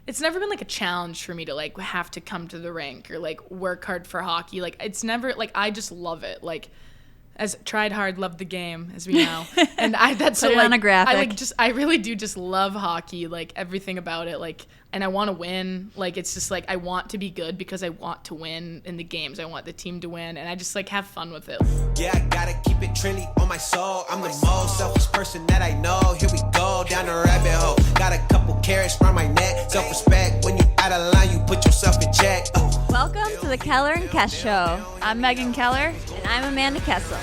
it's never been like a challenge for me to like have to come to the rink or like work hard for hockey. Like it's never like I just love it. Like as tried hard, loved the game, as we know. And that's Put it on a graphic. I really do just love hockey, like everything about it. Like, and I want to win. Like, it's just like I want to be good because I want to win in the games. I want the team to win, and I just like have fun with it. Yeah, I gotta keep it trendy on my soul. I'm the most selfish person that I know. Here we go down the rabbit hole. Got a couple carrots around my neck. Self-respect. When you out of line, you put yourself in check. Welcome to the Keller and Kess Show. I'm Megan Keller. And I'm Amanda Kessel.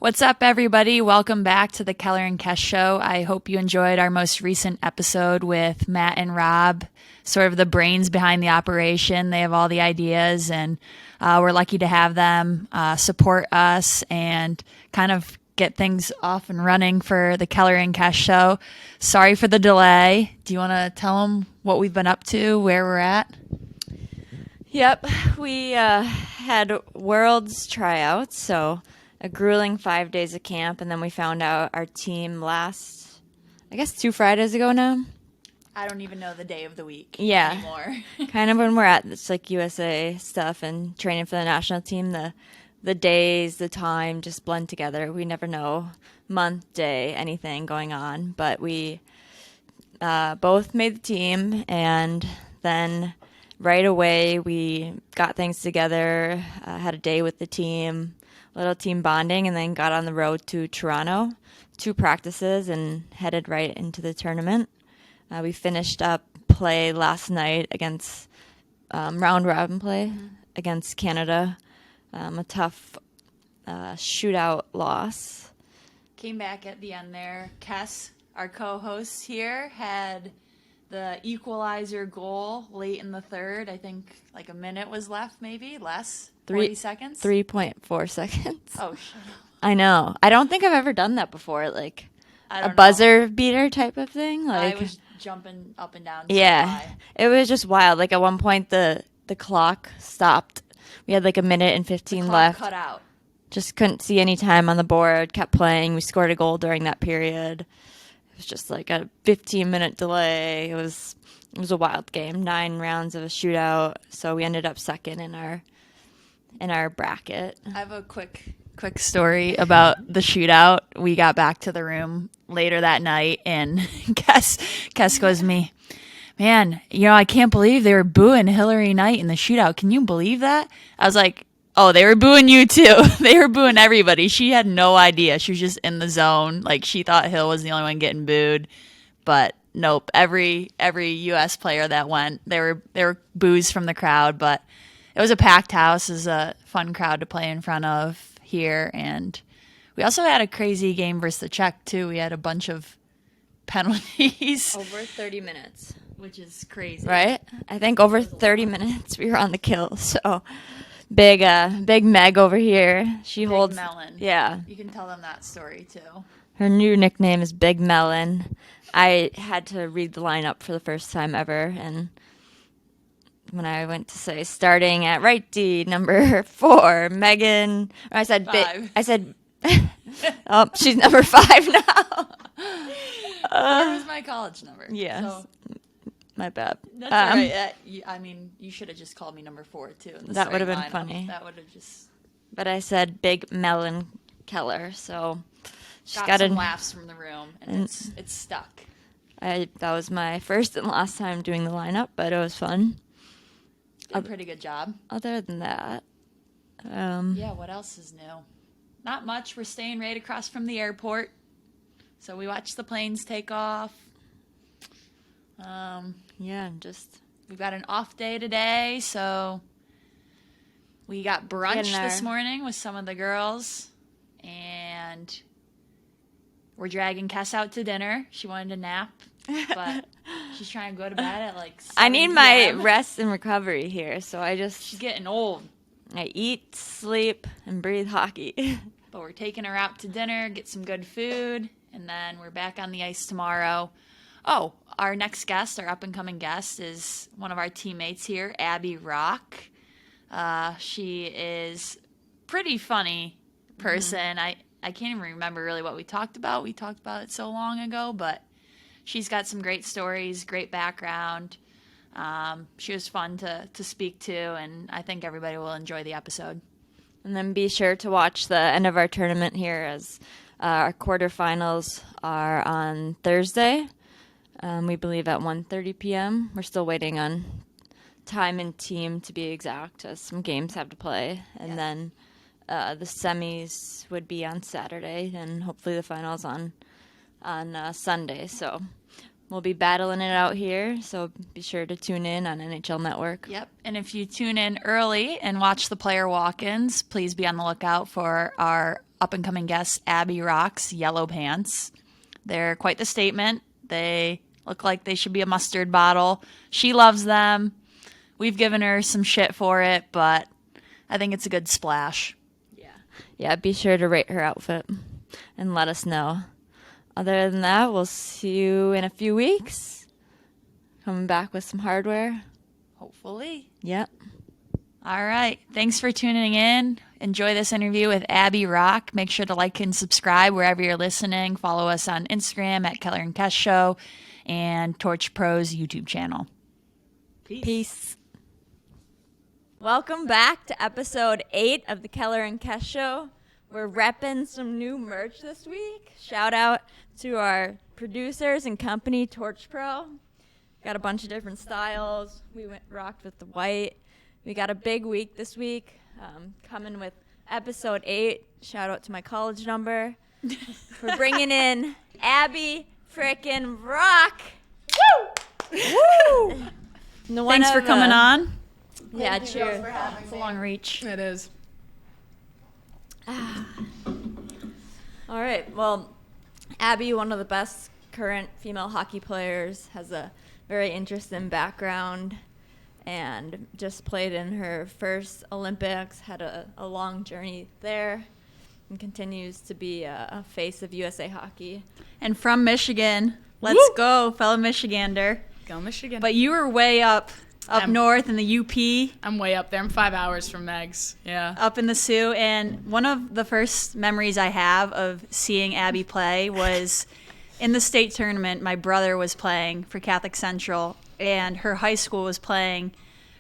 What's up, everybody? Welcome back to the Keller and Kess Show. I hope you enjoyed our most recent episode with Matt and Rob, sort of the brains behind the operation. They have all the ideas, and we're lucky to have them support us and kind of get things off and running for the Keller and Kess Show. Sorry for the delay. Do you want to tell them what we've been up to, where we're at? Yep, we had Worlds tryouts, so a grueling 5 days of camp, and then we found out our team last, I guess 2 Fridays ago now. I don't even know the day of the week anymore. Kind of when we're at this like USA stuff and training for the national team, the days, the time just blend together. We never know month, day, anything going on, but we both made the team, and then right away we got things together, had a day with the team, little team bonding, and then got on the road to Toronto, 2 practices, and headed right into the tournament. We finished up play last night against round robin play against Canada, a tough shootout loss. Came back at the end there. Kess, our co-host here, had the equalizer goal late in the third. I think like a minute was left, maybe less. 40 seconds? 3.4 seconds. Oh, shit. I know. I don't think I've ever done that before, like a know. Buzzer beater type of thing. Like I was jumping up and down. Yeah. It was just wild. Like at one point the clock stopped. We had like a minute and 15 the clock left. Cut out. Just couldn't see any time on the board. Kept playing. We scored a goal during that period. It was just like a 15-minute delay. It was a wild game. 9 rounds of a shootout. So we ended up second in our bracket. I have a quick story about the shootout. We got back to the room later that night, and Kess goes to me, man, I can't believe they were booing Hillary Knight in the shootout. Can you believe that? I was like, oh, they were booing you too. They were booing everybody. She had no idea. She was just in the zone. Like, she thought Hill was the only one getting booed, but nope. Every U.S. player that went, there were boos from the crowd, but it was a packed house. It was a fun crowd to play in front of here, and we also had a crazy game versus the Czech too. We had a bunch of penalties. Over 30 minutes. Which is crazy. Right? I think over 30 minutes we were on the kill, so big Meg over here. She Big holds Melon. Yeah. You can tell them that story too. Her new nickname is Big Melon. I had to read the lineup for the first time ever, and when I went to say starting at right D, number 4, Megan. Or I said 5. I said, oh, she's number 5 now. 4 was my college number. Yeah. So my bad. that's all right. You should have just called me number 4 too. That would have been funny. That would have just. But I said Big Melon Keller, so she's got some laughs from the room, and it's stuck. That was my first and last time doing the lineup, but it was fun. Did a pretty good job. Other than that, yeah, what else is new? Not much. We're staying right across from the airport, so we watched the planes take off. Yeah, we've got an off day today, so we got brunch this morning with some of the girls, and we're dragging Kess out to dinner. She wanted a nap, but she's trying to go to bed at like 7 I need my p.m. rest and recovery here, so She's getting old. I eat, sleep, and breathe hockey. But we're taking her out to dinner, get some good food, and then we're back on the ice tomorrow. Oh, our next guest, our up-and-coming guest, is one of our teammates here, Abby Roque. She is pretty funny person. I can't even remember really what we talked about. We talked about it so long ago, but She's got some great stories, great background. She was fun to speak to, and I think everybody will enjoy the episode. And then be sure to watch the end of our tournament here, as our quarterfinals are on Thursday. We believe at 1:30 p.m. We're still waiting on time and team to be exact, as some games have to play. And then the semis would be on Saturday, and hopefully the finals on Sunday. So we'll be battling it out here, so be sure to tune in on NHL Network. Yep, and if you tune in early and watch the player walk-ins, please be on the lookout for our up-and-coming guest, Abby Roque's yellow pants. They're quite the statement. They look like they should be a mustard bottle. She loves them. We've given her some shit for it, but I think it's a good splash. Yeah, be sure to rate her outfit and let us know. Other than that, we'll see you in a few weeks. Coming back with some hardware. Hopefully. Yep. All right. Thanks for tuning in. Enjoy this interview with Abby Roque. Make sure to like and subscribe wherever you're listening. Follow us on Instagram at Keller and Kess Show and TorchPro's YouTube channel. Peace. Welcome back to episode 8 of the Keller and Kess Show. We're repping some new merch this week. Shout out to our producers and company, TorchPro. Got a bunch of different styles. We rocked with the white. We got a big week this week, coming with episode 8. Shout out to my college number. We're bringing in Abby frickin' Roque. Woo! Woo! Thanks for coming on. Yeah, cheers. It's a long reach. It is. All right. Well, Abby, one of the best current female hockey players, has a very interesting background and just played in her first Olympics, had a long journey there, and continues to be a face of USA hockey. And from Michigan. Let's Woo! go, fellow Michigander. Go Michigan. But you were way up north in the UP. I'm way up there. I'm 5 hours from Meg's. Yeah. Up in the Sioux, and one of the first memories I have of seeing Abby play was in the state tournament. My brother was playing for Catholic Central, and her high school was playing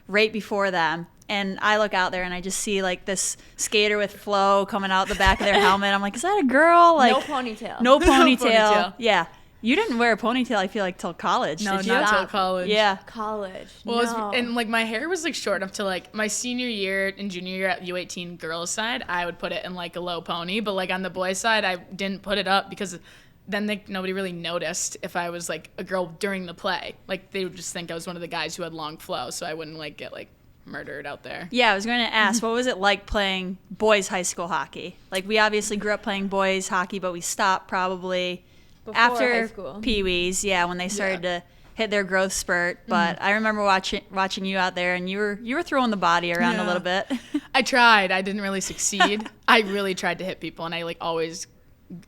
right before them. And I look out there, and I just see, like, this skater with flow coming out the back of their helmet. I'm like, is that a girl? Like, No ponytail. No ponytail. ponytail. Yeah. You didn't wear a ponytail, I feel like, till college, No, did you? not till college. Yeah. College. Well, no. and like my hair was like short enough to like my senior year and junior year at U18 girls side, I would put it in like a low pony, but like on the boys side, I didn't put it up because then nobody really noticed if I was like a girl during the play. Like they would just think I was one of the guys who had long flow, so I wouldn't like get like murdered out there. Yeah, I was going to ask, what was it like playing boys high school hockey? Like, we obviously grew up playing boys hockey, but we stopped probably Before after high school. Pee-wees, when they started to hit their growth spurt. But I remember watching you out there, and you were throwing the body around a Yeah. little bit. I tried. I didn't really succeed. I really tried to hit people, and I like always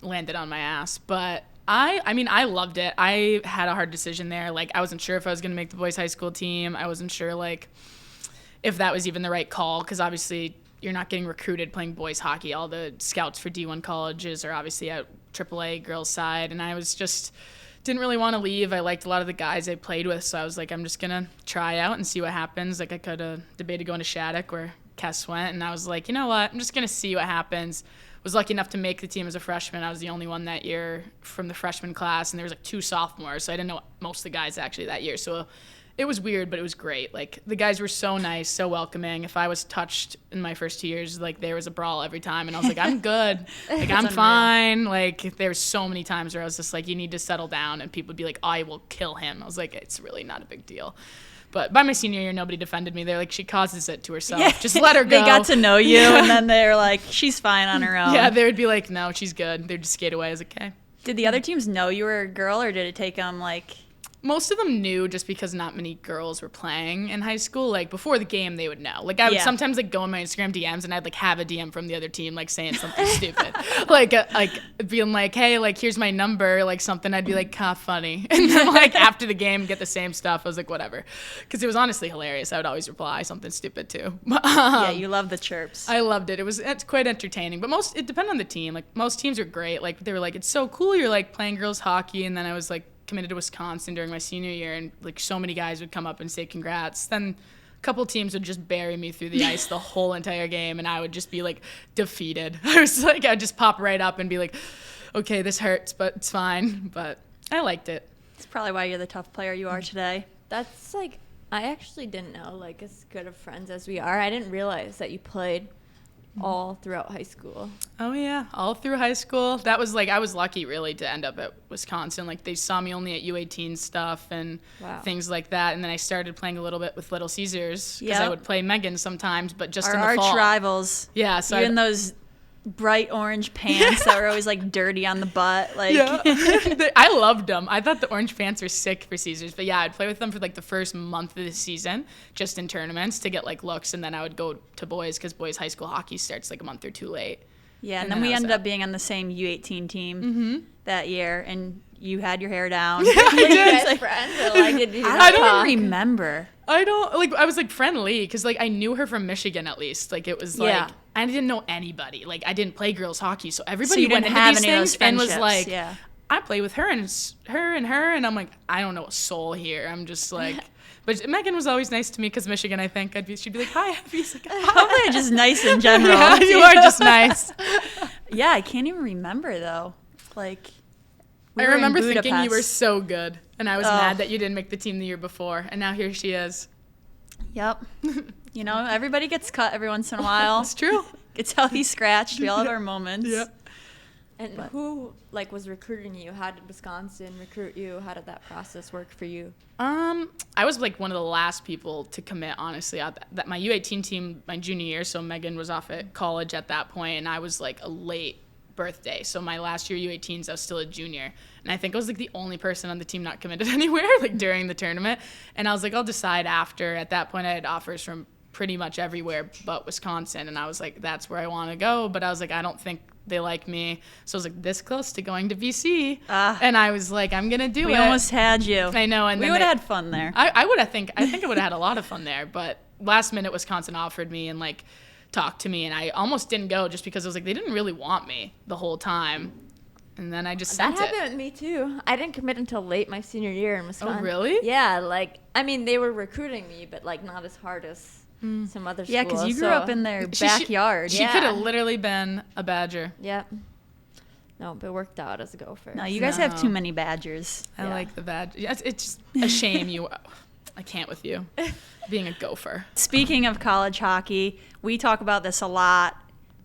landed on my ass. But I mean, I loved it. I had a hard decision there. Like, I wasn't sure if I was going to make the boys high school team. I wasn't sure, like, if that was even the right call, because obviously you're not getting recruited playing boys hockey. All the scouts for D1 colleges are obviously at AAA girls side, and I was just didn't really want to leave. I liked a lot of the guys I played with, so I was like, I'm just going to try out and see what happens. Like, I could have debated going to Shattuck where Kess went, and I was like, you know what? I'm just going to see what happens. Was lucky enough to make the team as a freshman. I was the only one that year from the freshman class, and there was like 2 sophomores, so I didn't know most of the guys actually that year. So it was weird, but it was great. Like, the guys were so nice, so welcoming. If I was touched in my first 2 years, like, there was a brawl every time, and I was like, I'm good. Like, I'm fine. Like, there were so many times where I was just like, you need to settle down, and people would be like, I will kill him. I was like, it's really not a big deal. But by my senior year, nobody defended me. They're like, she causes it to herself. Yeah. Just let her go. They got to know you, and then they're like, she's fine on her own. Yeah, they would be like, no, she's good. They'd just skate away. I was like, okay. Did the other teams know you were a girl, or did it take them, like... Most of them knew just because not many girls were playing in high school. Like, before the game, they would know. Like, I would sometimes, like, go on my Instagram DMs, and I'd, like, have a DM from the other team, like, saying something stupid. Like, being like, hey, like, here's my number, like, something. I'd be like, funny. And then, like, after the game, get the same stuff. I was like, whatever. Because it was honestly hilarious. I would always reply something stupid, too. Yeah, you love the chirps. I loved it. It's quite entertaining. But it depended on the team. Like, most teams are great. Like, they were like, it's so cool you're, like, playing girls hockey. And then I was like, committed to Wisconsin during my senior year, and like so many guys would come up and say congrats. Then a couple teams would just bury me through the ice the whole entire game, and I would just be like defeated. I'd just pop right up and be like, okay, this hurts, but it's fine. But I liked it. It's probably why you're the tough player you are today. That's like, I actually didn't know, like, as good of friends as we are. I didn't realize that you played all throughout high school. Oh yeah, all through high school. That was like, I was lucky really to end up at Wisconsin. Like they saw me only at U18 stuff and things like that. And then I started playing a little bit with Little Caesars because I would play Megan sometimes, but just in the fall. Our arch rivals. Yeah, so you in those bright orange pants that were always like dirty on the butt. Like I loved them. I thought the orange pants were sick for Caesars. But yeah, I'd play with them for like the first month of the season, just in tournaments to get like looks, and then I would go to boys because boys high school hockey starts like a month or two late. Yeah, and then we ended up being on the same U18 team that year, and you had your hair down. Yeah, I did. Like, friends, or, like, did you I don't talk? even remember. I don't like. I was like friendly because like I knew her from Michigan at least. Like it was like I didn't know anybody. Like I didn't play girls hockey, so everybody you went didn't into have these any of those things and was friendships, like, I play with her and her, and I'm like, I don't know a soul here. I'm just like. But Megan was always nice to me because Michigan, I think. She'd be like, hi, Abby's like, hi. Probably just nice in general. Yeah, you are just nice. Yeah, I can't even remember though. Like, I remember thinking you were so good, and I was mad that you didn't make the team the year before, and now here she is. Yep. You know, everybody gets cut every once in a while. It's true. Gets healthy scratched. We all have our moments. Yep. And who, like, was recruiting you? How did Wisconsin recruit you? How did that process work for you? I was like one of the last people to commit, honestly. That my U18 team, my junior year, so Megan was off at college at that point, and I was like a late birthday. So my last year U18s, I was still a junior, and I think I was like the only person on the team not committed anywhere, like during the tournament. And I was like, I'll decide after. At that point, I had offers from pretty much everywhere but Wisconsin, and I was like, that's where I want to go. But I was like, I don't think they like me. So I was like this close to going to BC, and I was like, I'm gonna do it. We almost had you. I know, and we would have had fun there. I would have think I would have had a lot of fun there, but last minute Wisconsin offered me and like talked to me, and I almost didn't go just because I was like they didn't really want me the whole time, and then I just sent That happened with me too. I didn't commit until late my senior year in Wisconsin. Oh really? Yeah, like I mean they were recruiting me, but like not as hard as some other schools. Yeah, because you grew up in their backyard. She could have literally been a Badger. Yep. No, but it worked out as a Gopher. No, you guys have too many Badgers. I like the Badger. It's just a shame I can't with you being a Gopher. Speaking of college hockey, we talk about this a lot.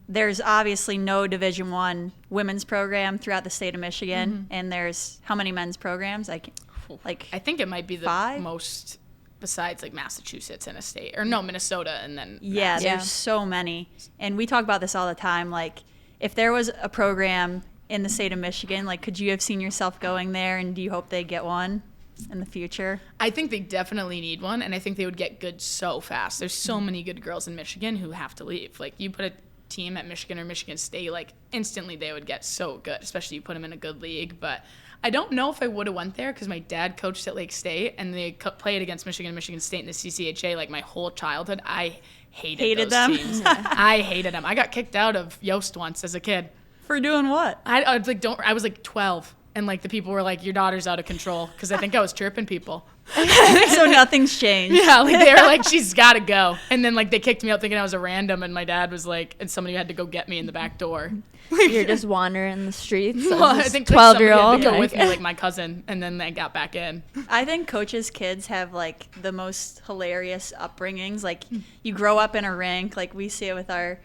There's obviously no Division I women's program throughout the state of Michigan, and there's how many men's programs? I think it might be the 5? most besides like Massachusetts and a state, or no, Minnesota, and then there's so many. And we talk about this all the time. Like, if there was a program in the state of Michigan, like, could you have seen yourself going there, and do you hope they get one in the future? I think they definitely need one, and I think they would get good so fast. There's so many good girls in Michigan who have to leave. Like, you put a team at Michigan or Michigan State, like, instantly they would get so good, especially you put them in a good league. But I don't know if I would have went there because my dad coached at Lake State, and they played against Michigan and Michigan State in the CCHA like my whole childhood. I hated those them. teams. I hated them. I got kicked out of Yost once as a kid. For doing what? I was like 12, and like the people were like, your daughter's out of control, because I think I was chirping people. So nothing's changed. Yeah, like they were like, she's got to go. And then like they kicked me out thinking I was a random, and my dad was like, and somebody had to go get me in the back door. You're just wandering the streets. Well, I think 12-year-old. had to go with me, like my cousin, and then they got back in. I think coaches' kids have like the most hilarious upbringings. Like, you grow up in a rink, like we see it with our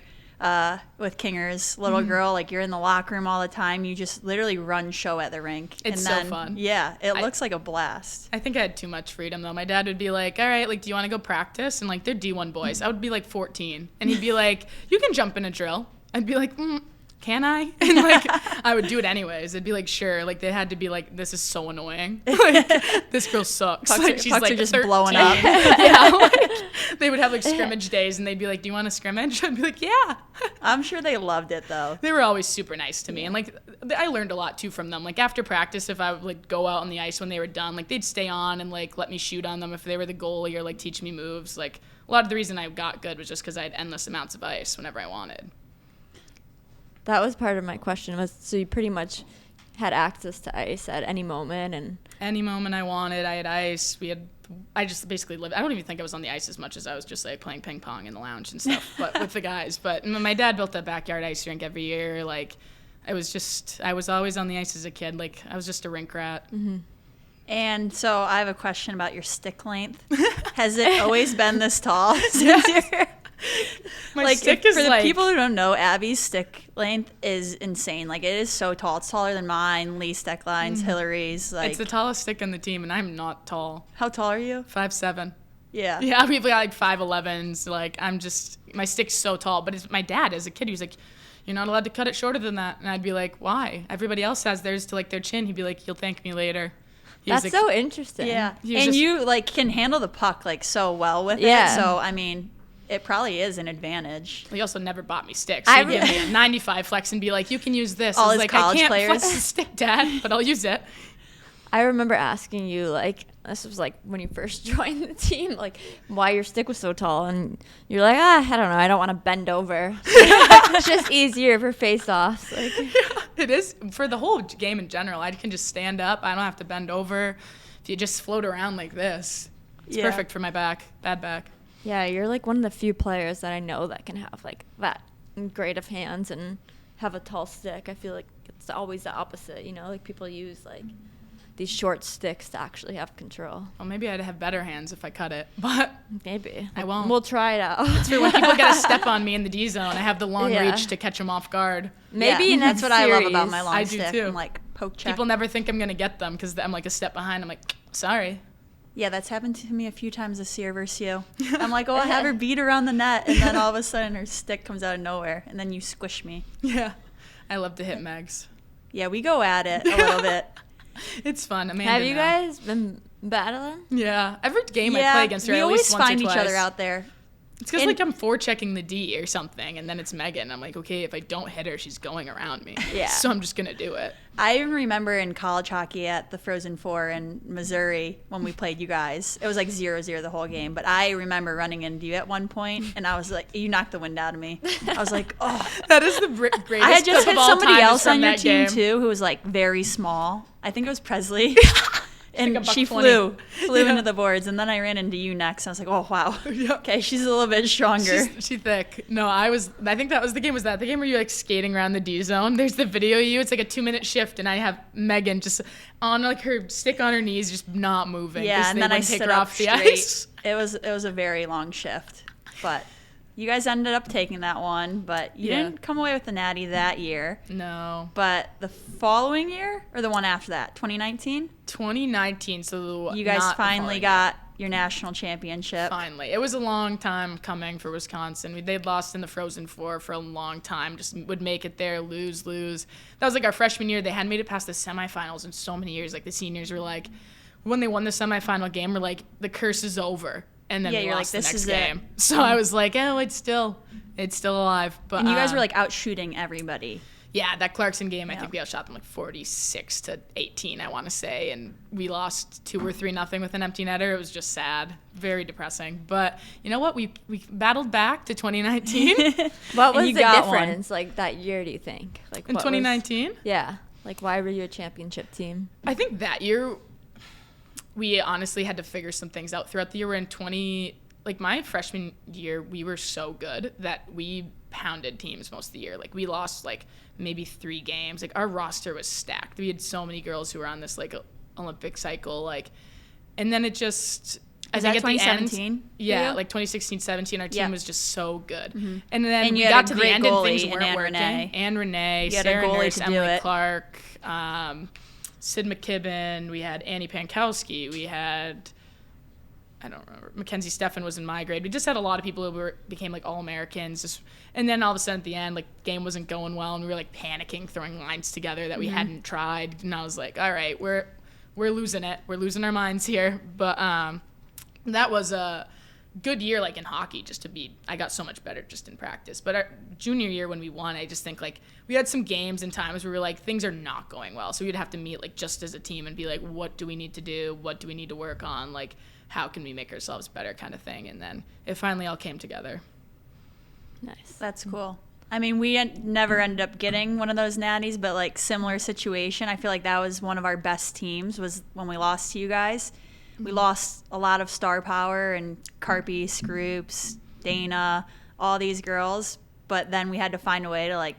with Kinger's little girl. Like, you're in the locker room all the time. You just literally run show at the rink. It's so fun. Yeah, it looks like a blast. I think I had too much freedom though. My dad would be like, all right, like, do you want to go practice? And like, they're D1 boys. I would be like 14, and he'd be like, you can jump in a drill. I'd be like, can I? And like, I would do it anyways. It'd be like, sure. Like, they had to be like, this is so annoying. Like, this girl sucks. Pucks like, are, she's pucks like are just 13. blowing up. Yeah. Like, they would have like scrimmage days, and they'd be like, do you want to scrimmage? I'd be like, yeah. I'm sure they loved it though. They were always super nice to me, and like, I learned a lot too from them. Like, after practice, if I would like go out on the ice when they were done, like, they'd stay on and like let me shoot on them if they were the goalie, or like teach me moves. Like, a lot of the reason I got good was just because I had endless amounts of ice whenever I wanted. That was part of my question, was so you pretty much had access to ice at any moment, and Any moment I wanted, I had ice. I just basically lived. I don't even think I was on the ice as much as I was just like playing ping pong in the lounge and stuff, but with the guys. But my dad built a backyard ice rink every year. Like, I was always on the ice as a kid. Like, I was just a rink rat. Mm-hmm. And so I have a question about your stick length. Has it always been this tall since you're... My stick is for the like, people who don't know, Abby's stick length is insane. Like, it is so tall. It's taller than mine, Lee Steckline's, Hillary's. Like, it's the tallest stick on the team, and I'm not tall. how tall are you? 5'7". Yeah. Yeah, people got like 5'11s. Like, my stick's so tall. But my dad, as a kid, he was like, "You're not allowed to cut it shorter than that." And I'd be like, "Why? Everybody else has theirs to like their chin." He'd be like, "You'll thank me later." that's so interesting. Yeah. He was And just- you, like, can handle the puck, like, so well with Yeah. it. So, I mean, it probably is an advantage. He also never bought me sticks. So he'd give me a 95 flex and be like, "You can use this." All I was his like, college "I can't players. flex the stick, Dad, but I'll use it." I remember asking you, like, this was like when you first joined the team, like, why your stick was so tall, and you're like, I don't know, I don't want to bend over. It's just easier for face-offs. Like, It is for the whole game in general. I can just stand up. I don't have to bend over. If you just float around like this, it's Yeah. perfect for my back. Bad back. yeah, you're like one of the few players that I know that can have like that great of hands and have a tall stick. I feel like it's always the opposite, you know, like people use like these short sticks to actually have control. Well, maybe I'd have better hands if I cut it, but Maybe. I won't. We'll try it out. it's for when people get a step on me in the D zone. I have the long Yeah. reach to catch them off guard. Maybe Yeah, next that's what I love about series. my long I do stick. too. I'm like, poke check. People never think I'm gonna get them because I'm like a step behind. I'm like, sorry. Yeah, that's happened to me a few times this year versus you. I'm like, oh, I have her beat around the net, and then all of a sudden her stick comes out of nowhere, and then you squish me. Yeah, I love to hit Megs. Yeah, we go at it a little bit. It's fun. Amanda, Have you now. guys been battling? Yeah, every game I Yeah, play against her, we at always least once or find each other twice. out there. It's because And- like I'm forechecking the D or something, and then it's Megan. I'm like, okay, if I don't hit her, she's going around me. Yeah. So I'm just gonna do it. I even remember in college hockey at the Frozen Four in Missouri when we played you guys. It was like 0-0 the whole game. But I remember running into you at one point, and I was like, you knocked the wind out of me. I was like, oh. That is the greatest. I had just clip hit of all somebody time is else from on your that team, game. too, who was like very small. I think it was Presley. like And a she $1.20. flew Yeah. into the boards, and then I ran into you next. I was like, oh, wow. Yeah. Okay, she's a little bit stronger. She's thick. No, I think that was the game. Was that the game where you like skating around the D zone? There's the video of you. It's like a 2-minute shift, and I have Megan just on like her stick on her knees, just not moving. Yeah, 'cause and they then I wouldn't take stood her up off the straight. ice. It was a very long shift, but you guys ended up taking that one. But you Yeah. didn't come away with the natty that year. No. But the following year, or the one after that, 2019, 2019. So you guys not the finally following got your national championship. Finally. It was a long time coming for Wisconsin. They'd lost in the Frozen Four for a long time, just would make it there, lose. That was like our freshman year. They hadn't made it past the semifinals in so many years. Like the seniors were like, when they won the semifinal game, we're like, the curse is over. And then Yeah, we you're lost like, the this next is it. game. So I was like, oh, it's still alive. But And you guys were like out shooting everybody. yeah, that Clarkson game, I Yeah. think we outshot them like 46-18, I want to say, and we lost 2 or 3-0 with an empty netter. It was just sad, very depressing. But you know what? We battled back to 2019. What And was you the got one. difference like that year, do you think? Like In what was- 2019, Yeah. Like why were you a championship team? I think that year we honestly had to figure some things out throughout the year. We're in my freshman year, we were so good that we pounded teams most of the year. Like we lost like maybe 3 games. Like our roster was stacked. We had so many girls who were on this like Olympic cycle. Like, and then it just. I Is think that at the 2017 end, for yeah, you? like 2016-17, our team Yeah. was just so good. And then And we you had got a to the great end and goalie things in weren't Ann working. Renee. Ann Renee, You had a Sarah goalie Nurse, to do Emily it. Clark, Sid McKibben, we had Annie Pankowski, we had, I don't remember, Mackenzie Steffen was in my grade. We just had a lot of people who became like All-Americans. And then all of a sudden at the end, like game wasn't going well, and we were like panicking, throwing lines together that we hadn't tried. And I was like, all right, we're losing it. We're losing our minds here. But that was a good year, like in hockey, I got so much better just in practice. But our junior year when we won, I just think like we had some games and times where we were like, things are not going well. So we'd have to meet like just as a team and be like, what do we need to do? What do we need to work on? Like, how can we make ourselves better kind of thing? And then it finally all came together. Nice. That's cool. I mean, we never ended up getting one of those natties, but like similar situation. I feel like that was one of our best teams was when we lost to you guys. We lost a lot of star power and Carpy, Scroops, Dana, all these girls. But then we had to find a way to like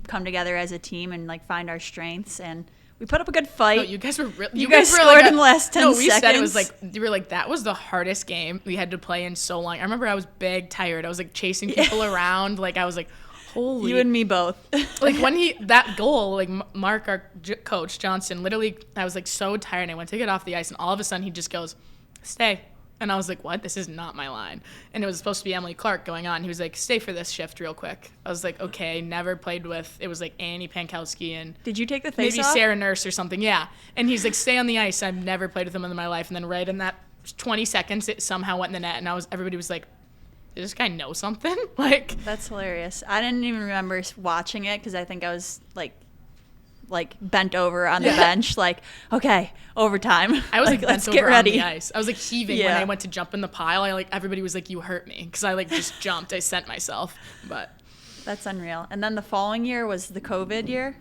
come together as a team and like find our strengths. And we put up a good fight. No, you guys were You guys scored in the last 10 no, seconds. we said it was like, you were like, that was the hardest game we had to play in so long. I remember I was big, tired. I was like chasing people around. Like I was like, holy. You and me both. Like when that goal, like Mark, our coach, Johnson, literally, I was like so tired and I went to get off the ice and all of a sudden he just goes, stay. And I was like, what? This is not my line. And it was supposed to be Emily Clark going on. He was like, stay for this shift real quick. I was like, okay, never played with, it was like Annie Pankowski and Did you take the face maybe off? Sarah Nurse or something. Yeah. And he's like, stay on the ice. I've never played with him in my life. And then right in that 20 seconds, it somehow went in the net. And everybody was like, did this guy know something? Like, That's hilarious. I didn't even remember watching it because I think I was like bent over on the bench, like, okay, overtime. I was like let's bent get over ready. on the ice. I was like heaving when Yeah. I went to jump in the pile. Everybody was like, you hurt me. Because I like just jumped. I sent myself. But That's unreal. And then the following year was the COVID year,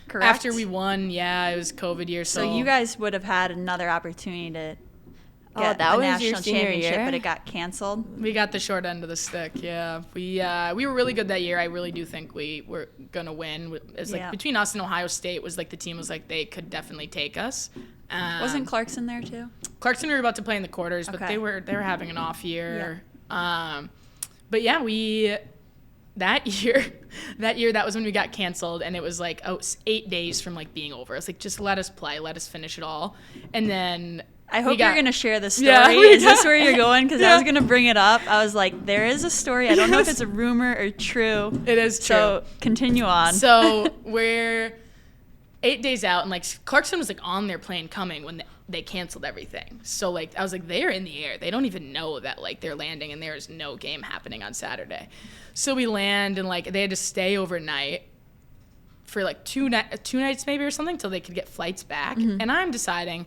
correct? after we won, yeah, it was COVID year. So you guys would have had another opportunity to Oh, get that a was your national senior championship, year? but it got canceled. We got the short end of the stick, yeah. We were really good that year. I really do think we were gonna win. It was like Yeah. between us and Ohio State was like the team was like they could definitely take us. Wasn't Clarkson there too? Clarkson were about to play in the quarters, but Okay. they were having an off year. But yeah, that year that was when we got canceled, and it was like 8 days from like being over. It's like just let us play, let us finish it all, and then. I hope you're going to share the story. Yeah, Is this where you're going? Because I was Yeah. going to bring it up. I was like, there is a story. I don't know if it's a rumor or true. It is true. So continue on. So we're 8 days out, and like Clarkson was like on their plane coming when they canceled everything. So like I was like, they're in the air. They don't even know that like they're landing, and there is no game happening on Saturday. So we land, and like they had to stay overnight for like two nights maybe or something till they could get flights back. And I'm deciding.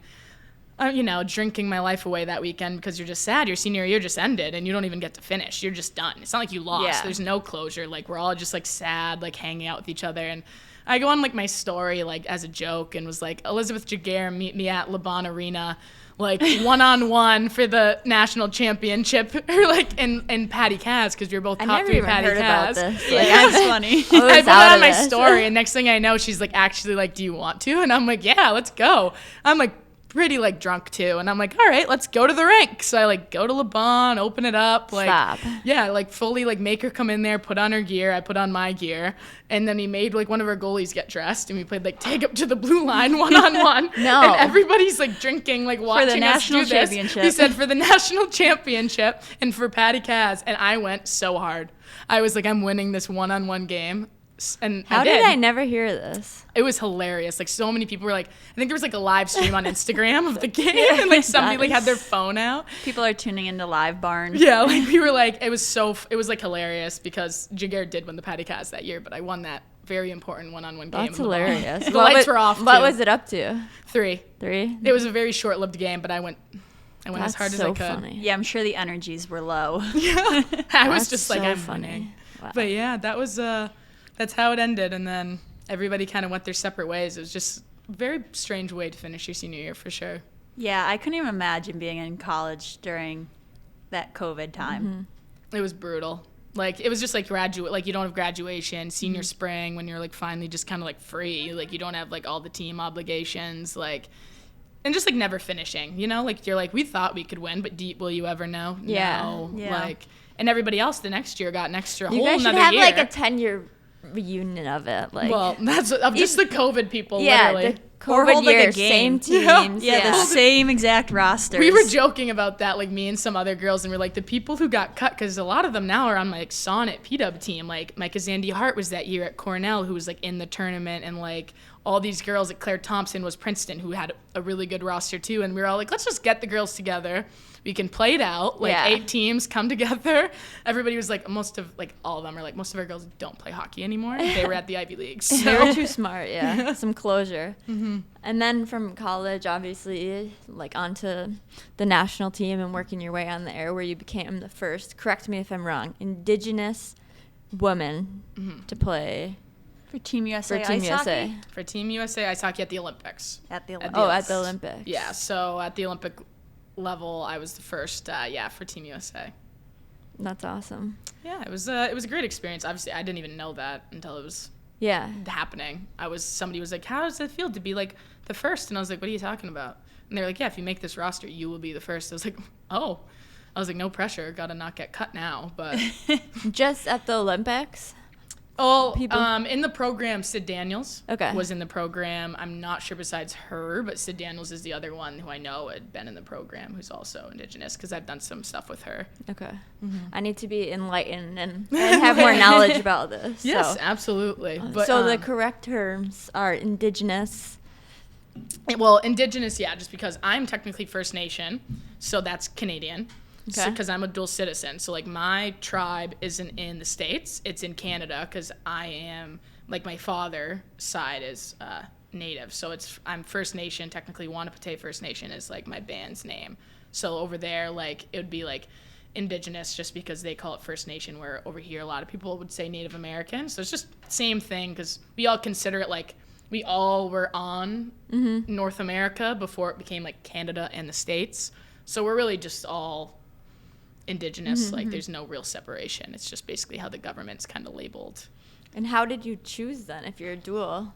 Drinking my life away that weekend because you're just sad. Your senior year just ended and you don't even get to finish. You're just done. It's not like you lost. Yeah. There's no closure. Like, we're all just, like, sad, like, hanging out with each other. And I go on, like, my story, like, as a joke and was like, Elizabeth Jaguar, meet me at LeBon Arena, like, one-on-one for the national championship. Or, like, and Patty Kess, because we were both I top never three even Patty heard about Kess. this. yeah, Like, that's funny. I was I put out it on of my this. story, and next thing I know, she's like, actually, like, do you want to? And I'm like, yeah, let's go. I'm like, pretty like drunk too, and I'm like, all right, let's go to the rink. So I like go to LeBon, open it up, like Stop. yeah, like fully like make her come in there, put on her gear. I put on my gear, and then he made like one of our goalies get dressed, and we played like take up to the blue line 1-on-1. No. And everybody's like drinking, like watching us national do this. championship. He said for the national championship and for Patty Kess, and I went so hard. I was like, I'm winning this 1-on-1 game. And How did I never hear this? It was hilarious. Like, so many people were like, I think there was like a live stream on Instagram of the game, and like somebody like had their phone out. People are tuning into Live Barn. Yeah, like we were like, it was like hilarious because Jaguar did win the Patty Kess that year, but I won that very important 1-on-1 game. That's hilarious. The lights were off. What too. was it up to? 3. 3? It was a very short-lived game, but I went as That's hard so as I could. funny. Yeah, I'm sure the energies were low. I was That's just like, so I'm funny. winning. Wow. But yeah, that's how it ended, and then everybody kind of went their separate ways. It was just a very strange way to finish your senior year for sure. Yeah, I couldn't even imagine being in college during that COVID time. It was brutal. Like, it was just like like you don't have graduation, senior spring when you're like finally just kind of like free. Like, you don't have like all the team obligations, like, and just like never finishing, like you're like, we thought we could win, but will you ever know? Yeah. No. Yeah. Like, and everybody else the next year got an extra You whole guys should another have year. like a 10-year reunion of it. Like, Well, that's of just the COVID people, yeah, literally. the Or COVID hold, like, a year, game. same teams. Yeah, the same exact rosters. We were joking about that, like me and some other girls, and we're like, the people who got cut, because a lot of them now are on my like Sonnet PW team. Like Micah Zandy Hart was that year at Cornell, who was like in the tournament, and like all these girls at Claire Thompson was Princeton, who had a really good roster too. And we were all like, let's just get the girls together. We can play it out. Like 8 teams come together. Everybody was like, all of them are like, most of our girls don't play hockey anymore. They were at the Ivy Leagues. So. They were too smart, yeah. Some closure. Mm-hmm. And then from college, obviously, like onto the national team and working your way on the air, where you became the first, correct me if I'm wrong, indigenous woman to play For Team USA for Team ice USA? hockey? For Team USA ice hockey at the Olympics. At the Olympics. Oh, at the Olympics. Yeah, so at the Olympic level, I was the first, for Team USA. That's awesome. Yeah, it was a great experience. Obviously, I didn't even know that until it was Yeah. happening. Somebody was like, how does it feel to be like the first? And I was like, what are you talking about? And they're like, yeah, if you make this roster, you will be the first. I was like, oh. I was like, no pressure. Got to not get cut now. But Just at the Olympics? in the program, Sid Daniels Okay. was in the program. I'm not sure besides her, but Sid Daniels is the other one who I know had been in the program who's also indigenous because I've done some stuff with her. Okay. I need to be enlightened and have more knowledge about this. Yes, So, absolutely. But, so the correct terms are indigenous. well, indigenous, yeah, just because I'm technically First Nation, so that's Canadian. Okay. Because I'm a dual citizen. So, like, my tribe isn't in the States. It's in Canada because I am, like, my father's side is Native. So I'm First Nation. Technically, Wanapate First Nation is, like, my band's name. So over there, like, it would be, like, indigenous just because they call it First Nation, where over here a lot of people would say Native American. So it's just same thing because we all consider it, like, we all were on North America before it became, like, Canada and the States. So we're really just all indigenous. Like, there's no real separation. It's just basically how the government's kind of labeled. And how did you choose then, if you're a dual,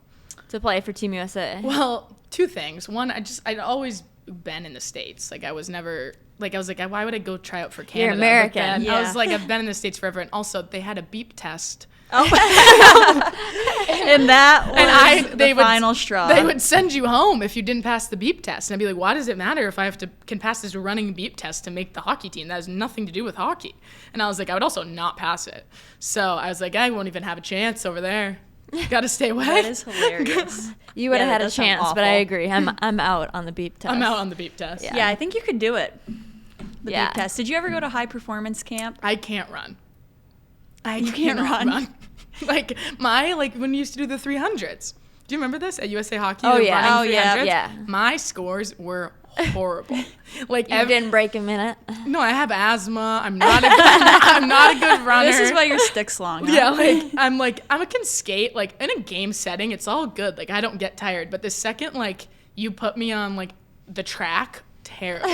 to play for Team USA? Well, two things. One, I'd always been in the States. Like, I was never, like, I was like, why would I go try out for Canada? You're American. But then Yeah. I was like, I've been in the States forever. And also, they had a beep test. And that was the final straw. They would send you home if you didn't pass the beep test. And I'd be like, why does it matter if I can pass this running beep test to make the hockey team? That has nothing to do with hockey. And I was like, I would also not pass it. So I was like, I won't even have a chance over there. Got to stay away. That is hilarious. You would have Yeah, had that a does sound chance, but awful. I agree. I'm out on the beep test. I'm out on the beep test. Yeah. Yeah, I think you could do it. The Yeah. beep test. Did you ever go to high performance camp? I can't run. You can't cannot run. Like when you used to do the 300s. Do you remember this at USA Hockey? Oh, the yeah. running Oh, yeah. 300s? Yeah. My scores were horrible. Like You didn't break a minute. no, I have asthma. I'm not a good runner. This is why your stick's long. Huh? Yeah, I can skate. Like in a game setting, it's all good. Like I don't get tired. But the second like you put me on like the track, terrible.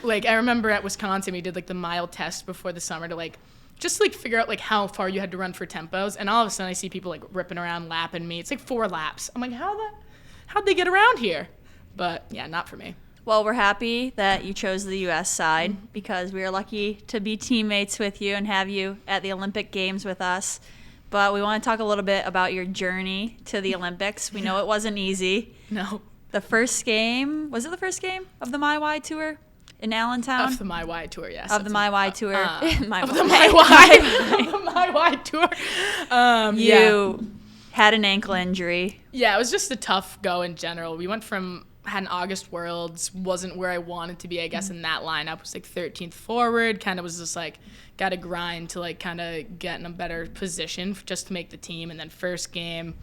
Like I remember at Wisconsin, we did like the mile test before the summer to like just like figure out like how far you had to run for tempos. And all of a sudden, I see people like ripping around, lapping me. It's like 4 laps. I'm like, how'd they get around here? But yeah, not for me. Well, we're happy that you chose the U.S. side because we are lucky to be teammates with you and have you at the Olympic Games with us. But we want to talk a little bit about your journey to the Olympics. We know it wasn't easy. No. The first game, was it the first game of the My Y Tour in Allentown? Of the My Y Tour, yes. Of the My Y Tour. Of the My Y. Of the My Y Tour. You had an ankle injury. Yeah, it was just a tough go in general. We went from had an August Worlds, wasn't where I wanted to be, I guess, in that lineup. Was like 13th forward, kind of was just like, got to grind to like kind of get in a better position just to make the team. And then first game,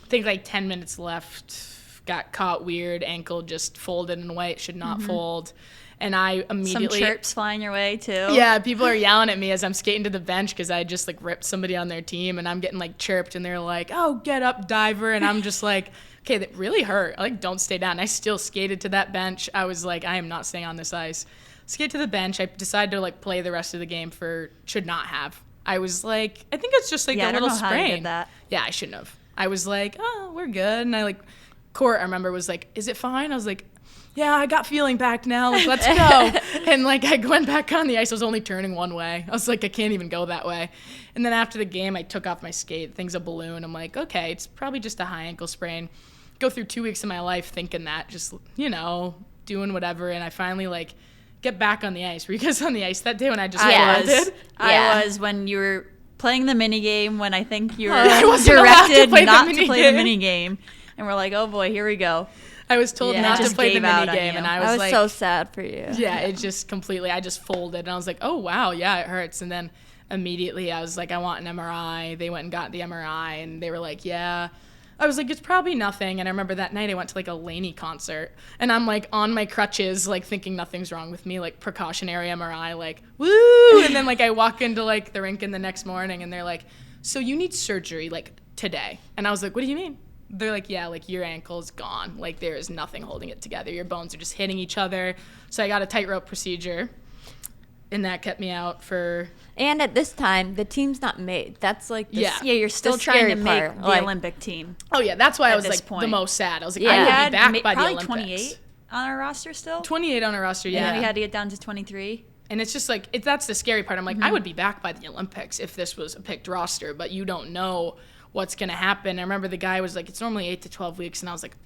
I think like 10 minutes left, got caught weird, ankle just folded in a way it should not fold. And I immediately... Some chirps flying your way, too. Yeah, people are yelling at me as I'm skating to the bench because I just, like, ripped somebody on their team, and I'm getting, like, chirped, and they're like, oh, get up, diver. And I'm just like, okay, that really hurt. Like, don't stay down. I still skated to that bench. I was like, I am not staying on this ice. Skate to the bench. I decided to, like, play the rest of the game should not have. I was like, I think it's just, like, Yeah, a I don't little know how you sprain. did that. Yeah, I shouldn't have. I was like, oh, we're good. And I, like, Court, I remember, was like, is it fine? I was like, yeah, I got feeling back now. Like, let's go. And, like, I went back on the ice. I was only turning one way. I was like, I can't even go that way. And then after the game, I took off my skate. Thing's a balloon. I'm like, okay, it's probably just a high ankle sprain. Go through 2 weeks of my life thinking that, just, you know, doing whatever. And I finally, like, get back on the ice. Were you guys on the ice that day when I just folded? I was when you were playing the mini game, when I think you were I wasn't allowed to directed play the not to mini play the game. mini game. And we're like, oh, boy, here we go. I was told Yeah, not to just play the gave out mini on game. you. And I I was like, so sad for you. yeah, it just completely, I just folded. And I was like, oh, wow, yeah, it hurts. And then immediately I was like, I want an MRI. They went and got the MRI, and they were like, yeah, I was like, it's probably nothing. And I remember that night I went to like a Laney concert, and I'm like on my crutches, like thinking nothing's wrong with me, like precautionary MRI, like woo. And then like I walk into like the rink in the next morning, and they're like, so you need surgery like today. And I was like, what do you mean? They're like, yeah, like your ankle's gone. Like there is nothing holding it together. Your bones are just hitting each other. So I got a tightrope procedure, and that kept me out for. And at this time, the team's not made. That's like the, Yeah. Yeah, you're still the trying scary to make part. the Like, Olympic team. Oh yeah, that's why I At was this like point. the most sad. I was like, Yeah. I We will had be back by the probably Olympics. 28 on our roster still. 28 on a roster, yeah. And then we had to get down to 23. And it's just like, that's the scary part. I'm like, I would be back by the Olympics if this was a picked roster, but you don't know what's going to happen. I remember the guy was like, it's normally 8 to 12 weeks. And I was like,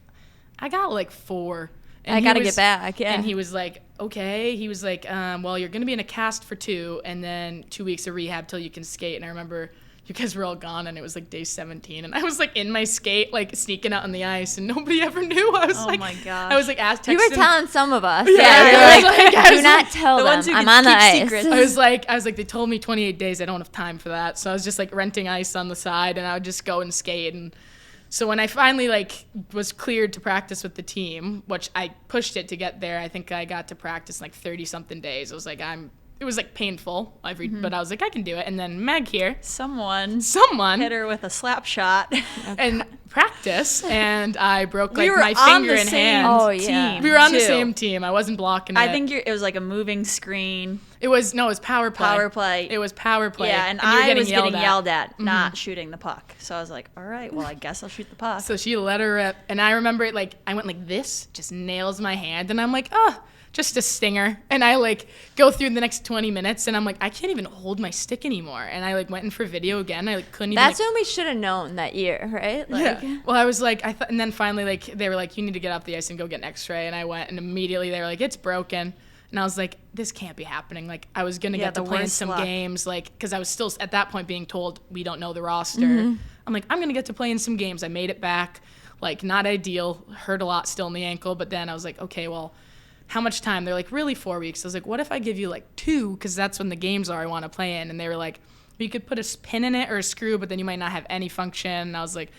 I got like 4. And I he got to was- get back. Yeah. And he was like, okay. He was like, well, you're going to be in a cast for 2 and then 2 weeks of rehab till you can skate. And I remember you guys were all gone, and it was like day 17. And I was like in my skate, like sneaking out on the ice, and nobody ever knew. I was Oh like, my gosh. I was like, asked, You were texting- telling some of us. Yeah, Yeah. I You're was like, like- I do was not like- tell the them. ones who I'm could on the keep ice. secrets. I was like, they told me 28 days. I don't have time for that. So I was just like renting ice on the side, and I would just go and skate. And so when I finally like was cleared to practice with the team, which I pushed it to get there, I think I got to practice like 30 something days. I was like, it was like painful, but I was like, I can do it. And then Meg here, Someone someone hit her with a slap shot. and practice, and I broke We like were my on finger the and same hand. Oh, yeah. team. We were on the too. same team. I wasn't blocking it. I think it was like a moving screen. it was power play. Power play. It was power play. Yeah, and you were I was getting at. yelled at, not shooting the puck. So I was like, all right, well, I guess I'll shoot the puck. So she let her rip, and I remember it like I went like this, just nails my hand, and I'm like, oh, just a stinger. And I like go through the next 20 minutes, and I'm like, I can't even hold my stick anymore. And I like went in for video again. I like couldn't even. That's like, when we should have known that year, right? Like, yeah. Well, I was like, and then finally, like, they were like, you need to get off the ice and go get an X-ray. And I went, and immediately they were like, it's broken. And I was like, this can't be happening. Like, I was gonna Yeah, get to the play in worst some luck. games, like, because I was still at that point being told we don't know the roster. Mm-hmm. I'm like, I'm gonna get to play in some games. I made it back. Like, not ideal. Hurt a lot still in the ankle. But then I was like, okay, well, how much time? They're like, really 4 weeks. I was like, what if I give you like 2? Because that's when the games are I want to play in. And they were like, you could put a pin in it or a screw, but then you might not have any function. And I was like,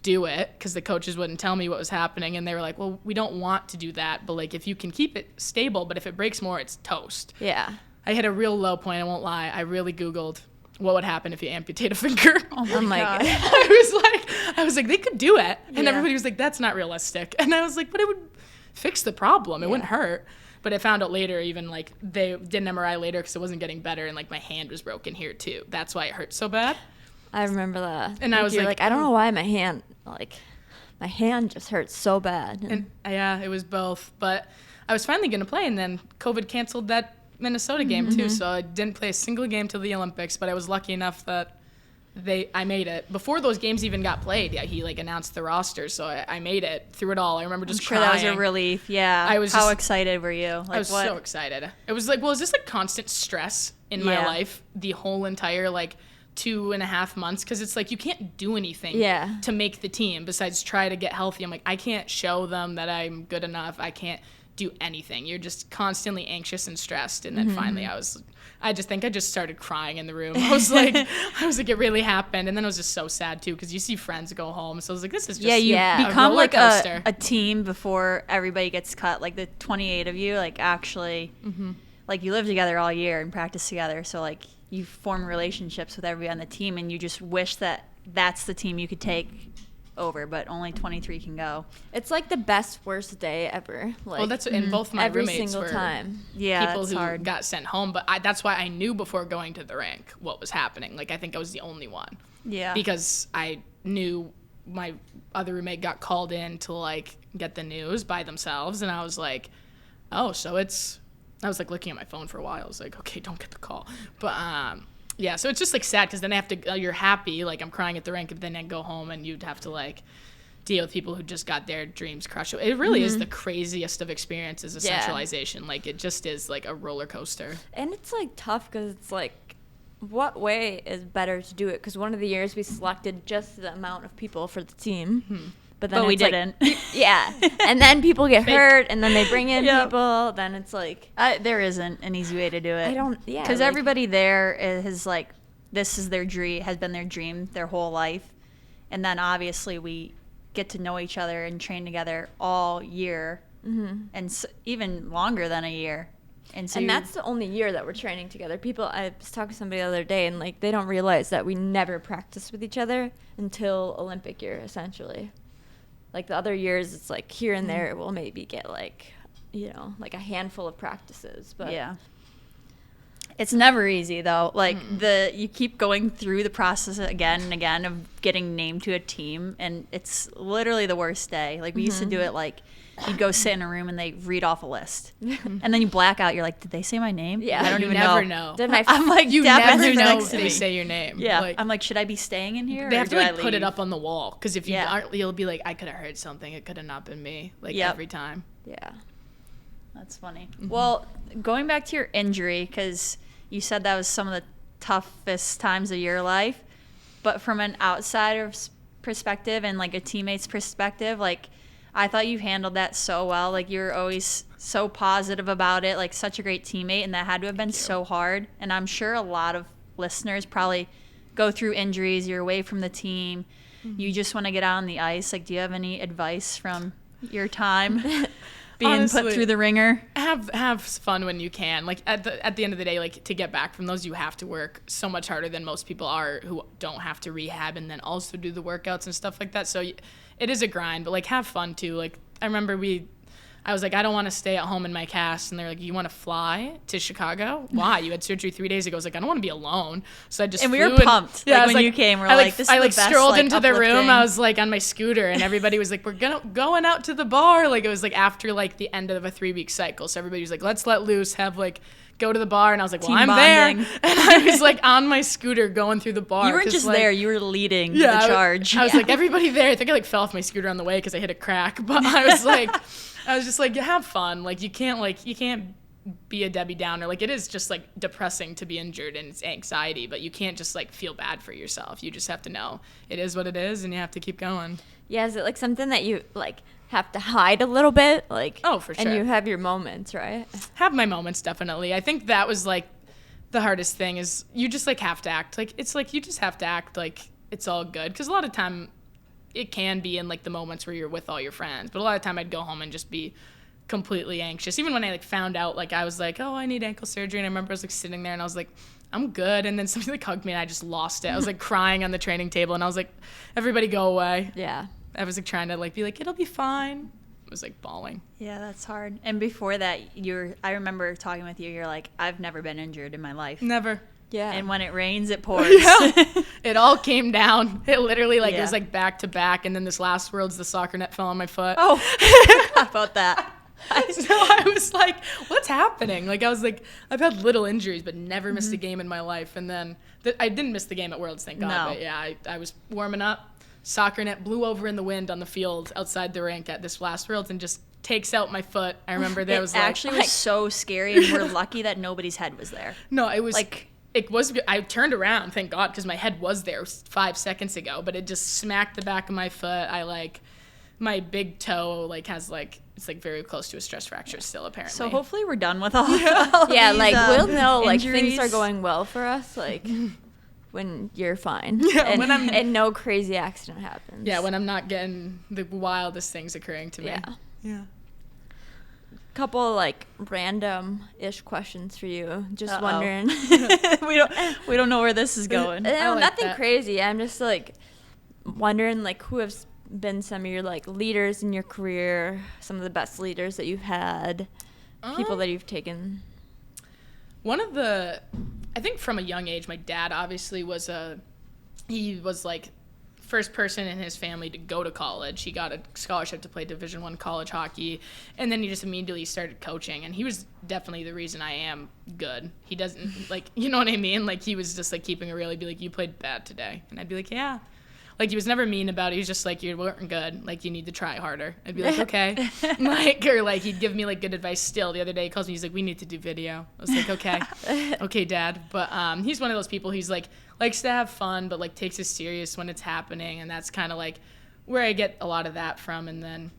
do it, because the coaches wouldn't tell me what was happening. And they were like, well, we don't want to do that, but like if you can keep it stable, but if it breaks more, it's toast. yeah. I hit a real low point, I won't lie. I really Googled what would happen if you amputate a finger. oh Oh my God. I was like, they could do it. And Yeah. everybody was like, that's not realistic. And I was like, but it would fix the problem. It wouldn't hurt. But I found out later, even like they did an MRI later because it wasn't getting better, and like my hand was broken here too. That's why it hurt so bad. I remember that. And I was you're like, I don't know why my hand just hurts so bad. And yeah, it was both. But I was finally going to play, and then COVID canceled that Minnesota game too. So I didn't play a single game till the Olympics, but I was lucky enough that I made it. Before those games even got played, yeah, he like announced the roster, so I made it through it all. I remember just I'm sure crying. that was a relief. Yeah. I was How just- excited were you? Like, I was so excited. It was like, well, is this like constant stress in my Yeah. life the whole entire like 2.5 months? Because it's like you can't do anything Yeah. to make the team besides try to get healthy. I'm like, I can't show them that I'm good enough. I can't do anything. You're just constantly anxious and stressed. And then finally I just think I just started crying in the room. I was like, it really happened. And then I was just so sad too, because you see friends go home. So I was like, this is just you Yeah. a become roller like coaster. a team before everybody gets cut. Like the 28 of you, like actually, like you live together all year and practice together. So like you form relationships with everybody on the team, and you just wish that that's the team you could take over, but only 23 can go. It's like the best worst day ever. Like, Well, that's and both my every roommates single were time. Yeah, people that's who hard. got sent home. But that's why I knew before going to the rink what was happening. Like I think I was the only one Yeah. because I knew my other roommate got called in to like get the news by themselves, and I was like, oh, so it's. I was like looking at my phone for a while. I was like, okay, don't get the call. But yeah, so it's just like sad because then I have to. You're happy, like I'm crying at the rink, and then I go home and you'd have to like deal with people who just got their dreams crushed. It really is the craziest of experiences, a Yeah. centralization. Like it just is like a roller coaster. And it's like tough because it's like, what way is better to do it? Because one of the years we selected just the amount of people for the team. But then But we it's like- didn't. yeah. And then people get Fake. hurt, and then they bring in Yep. people. Then it's like, There isn't an easy way to do it. I don't, yeah. Because like- everybody there is like, this is their dream, has been their dream their whole life. And then obviously we get to know each other and train together all year, and even longer than a year. And so that's the only year that we're training together. I was talking to somebody the other day, and like they don't realize that we never practice with each other until Olympic year, essentially. Like the other years, it's like here and there we'll maybe get like, like a handful of practices. But yeah. It's never easy though. Like you keep going through the process again and again of getting named to a team, and it's literally the worst day. Like we used to do it like you'd go sit in a room and they read off a list, and then you black out. You're like, did they say my name? Yeah, I don't even never know. know. I'm like, you Devin, never who's know next if to they me. say your name. Yeah, Like, I'm like, should I be staying in here? they or have to do I like put it leave? up on the wall, because if you Yeah. aren't, you'll be like, I could have heard something. It could have not been me. Like every time. Yeah. That's funny. Well, going back to your injury, because you said that was some of the toughest times of your life, but from an outsider's perspective and like a teammate's perspective, like I thought you handled that so well. Like you were always so positive about it, like such a great teammate, and that had to have been so hard. And I'm sure a lot of listeners probably go through injuries. You're away from the team. You just want to get out on the ice. Like, do you have any advice from your time being Honestly, put through the ringer? Have fun when you can. Like at the end of the day, like to get back from those, you have to work so much harder than most people are who don't have to rehab and then also do the workouts and stuff like that. So it is a grind, but like have fun too. Like I remember I was like, I don't want to stay at home in my cast. And they're like, you want to fly to Chicago? Why? You had surgery 3 days ago. I was like, I don't want to be alone. So I just And we flew were pumped. Yeah, Like when you came, we're like, this is I the like best, strolled like, into the room. uplifting. I was like on my scooter, and everybody was like, we're going out to the bar. Like it was like after like the end of a 3-week cycle. So everybody was like, let's let loose, go to the bar. And I was like, well, Team I'm bonding. there. And I was like on my scooter going through the bar. You weren't 'cause, just like, there, you were leading the yeah, charge. I was like, everybody there. I think I like fell off my scooter on the way because I hit a crack. But I was just like, have fun. Like you can't be a Debbie Downer. Like it is just like depressing to be injured and it's anxiety, but you can't just like feel bad for yourself. You just have to know it is what it is and you have to keep going. Yeah, is it like something that you like have to hide a little bit? Like, Oh, for sure. And you have your moments, right? Have my moments, definitely. I think that was like the hardest thing is you just like have to act like it's like you just have to act like it's all good, because a lot of time it can be in like the moments where you're with all your friends, but a lot of time I'd go home and just be completely anxious. Even when I like found out, like I was like, oh, I need ankle surgery, and I remember I was like sitting there and I was like, I'm good, and then somebody like hugged me and I just lost it. I was like crying on the training table and I was like, everybody go away. Yeah. I was like trying to like be like, it'll be fine. I was like bawling. Yeah, that's hard. And before that, I remember talking with you, you're like, I've never been injured in my life. Never. Yeah. And when it rains, it pours. Yeah. It all came down. It literally like it was Yeah. like back to back, and then this last Worlds the soccer net fell on my foot. Oh, I forgot about that. So I was like, what's happening? Like I was like, I've had little injuries but never missed a game in my life. And then I didn't miss the game at Worlds, thank God. No. But yeah, I was warming up. Soccer net blew over in the wind on the field outside the rink at this last Worlds and just takes out my foot. I remember there was It actually was so scary, and we're lucky that nobody's head was there. no, it was Like, it was. I turned around, thank God, because my head was there 5 seconds ago, but it just smacked the back of my foot. My big toe has it's like very close to a stress fracture still apparently. so hopefully we're done with all Yeah, these, like we'll know like injuries. things are going well for us, like when you're fine. Yeah, and, when I'm- and no crazy accident happens. Yeah, when I'm not getting the wildest things occurring to me. Yeah. Yeah. Couple like random-ish questions for you. Just Uh-oh. wondering. we don't know where this is going. I like Nothing that. crazy. I'm just like wondering like who have been some of your like leaders in your career, some of the best leaders that you've had, people that you've taken. I think from a young age, my dad obviously he was like first person in his family to go to college. He got a scholarship to play Division I college hockey, and then he just immediately started coaching, and he was definitely the reason I am good. He doesn't like, you know what I mean? Like he was just like keeping it real. He'd be like, you played bad today, and I'd be like, yeah. Like he was never mean about it. He was just like, you weren't good. Like you need to try harder. I'd be like, okay. Or like he'd give me like good advice still. The other day he calls me, he's like, we need to do video. I was like, okay. Okay, Dad. But he's one of those people who's like likes to have fun but like takes it serious when it's happening, and that's kind of like where I get a lot of that from. And then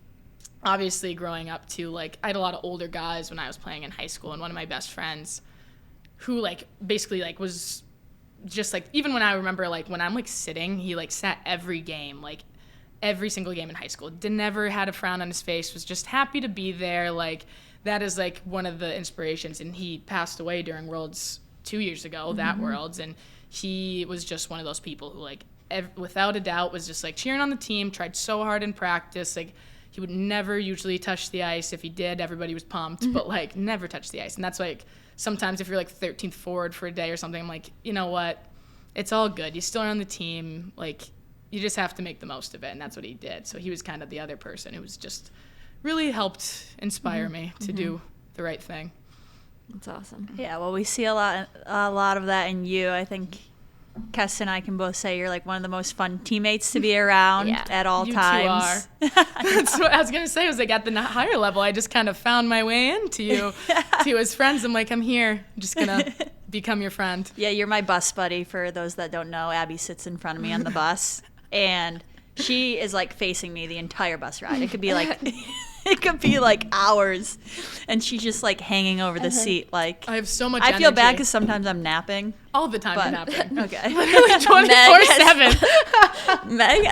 obviously growing up too, like I had a lot of older guys when I was playing in high school, and one of my best friends who like basically like was just like, even when I remember like when I'm like sitting, he like sat every game, like every single game in high school. Never had a frown on his face, was just happy to be there. Like, that is like one of the inspirations. And he passed away during Worlds 2 years ago, that Worlds. And he was just one of those people who, like, without a doubt was just like cheering on the team, tried so hard in practice. Like, he would never usually touch the ice. If he did, everybody was pumped, but like never touch the ice. And that's like, sometimes if you're like 13th forward for a day or something, I'm like, you know what? It's all good. You still are on the team. Like, you just have to make the most of it. And that's what he did. So he was kind of the other person who was just really helped inspire me to do the right thing. That's awesome. Yeah, well, we see a lot of that in you. I think Kess and I can both say you're like one of the most fun teammates to be around at all You times. two are. That's what I was going to say. Was like at the higher level, I just kind of found my way into you, to his friends. I'm like, I'm here. I'm just going to become your friend. Yeah, you're my bus buddy. For those that don't know, Abby sits in front of me on the bus, and she is like facing me the entire bus ride. It could be like hours, and she's just like hanging over the seat. Like, I have so much I feel bad energy. because sometimes I'm napping. All the time you're napping. Okay. Literally 24/7. Meg